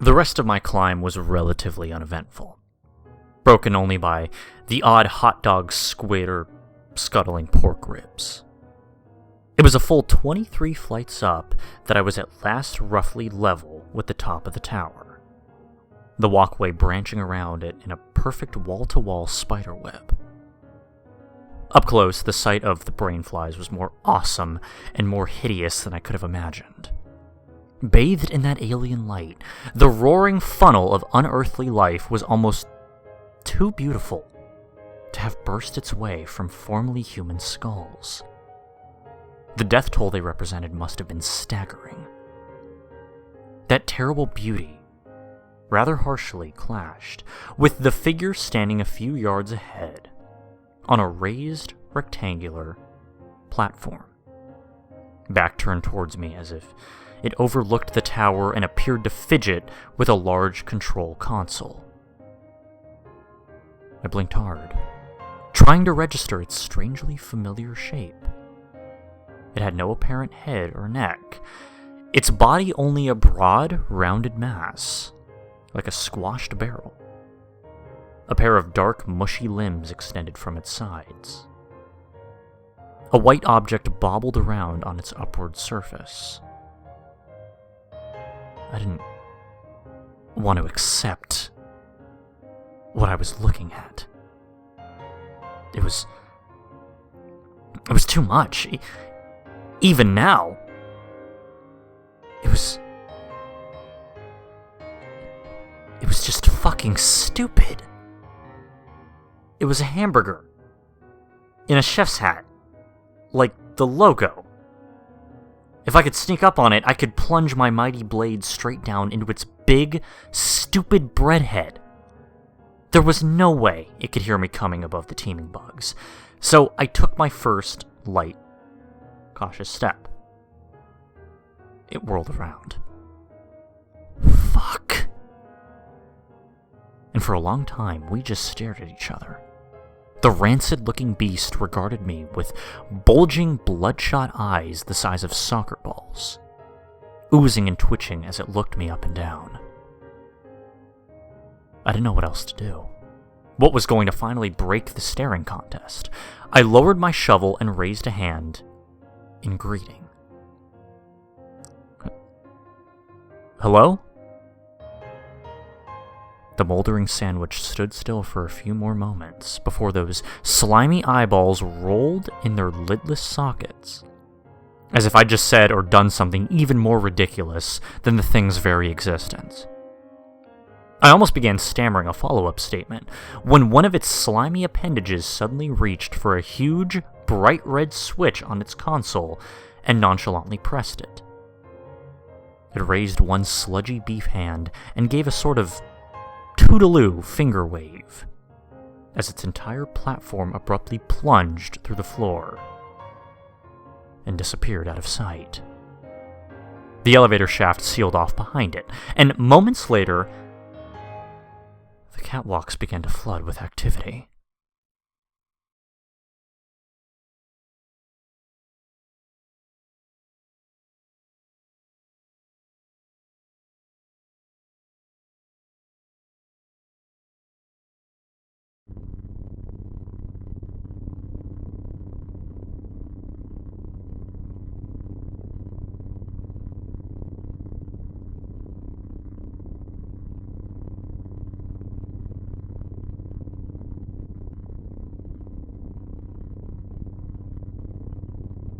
The rest of my climb was relatively uneventful, broken only by the odd hot dog squid or scuttling pork ribs. It was a full 23 flights up that I was at last roughly level with the top of the tower, the walkway branching around it in a perfect wall-to-wall spider web. Up close, the sight of the brainflies was more awesome and more hideous than I could have imagined. Bathed in that alien light, the roaring funnel of unearthly life was almost too beautiful to have burst its way from formerly human skulls. The death toll they represented must have been staggering. That terrible beauty rather harshly clashed with the figure standing a few yards ahead on a raised rectangular platform, back turned towards me as if it overlooked the tower and appeared to fidget with a large control console. I blinked hard, trying to register its strangely familiar shape. It had no apparent head or neck, its body only a broad, rounded mass, like a squashed barrel. A pair of dark, mushy limbs extended from its sides. A white object bobbled around on its upward surface. I didn't want to accept what I was looking at. It was too much. Even now, it was just fucking stupid. It was a hamburger in a chef's hat, like the logo. If I could sneak up on it, I could plunge my mighty blade straight down into its big, stupid breadhead. There was no way it could hear me coming above the teeming bugs, so I took my first, light, cautious step. It whirled around. Fuck. And for a long time, we just stared at each other. The rancid-looking beast regarded me with bulging, bloodshot eyes the size of soccer balls, oozing and twitching as it looked me up and down. I didn't know what else to do. What was going to finally break the staring contest? I lowered my shovel and raised a hand in greeting. Hello? The moldering sandwich stood still for a few more moments before those slimy eyeballs rolled in their lidless sockets, as if I'd just said or done something even more ridiculous than the thing's very existence. I almost began stammering a follow-up statement when one of its slimy appendages suddenly reached for a huge, bright red switch on its console and nonchalantly pressed it. It raised one sludgy beef hand and gave a sort of toodaloo finger wave as its entire platform abruptly plunged through the floor and disappeared out of sight. The elevator shaft sealed off behind it, and moments later, the catwalks began to flood with activity.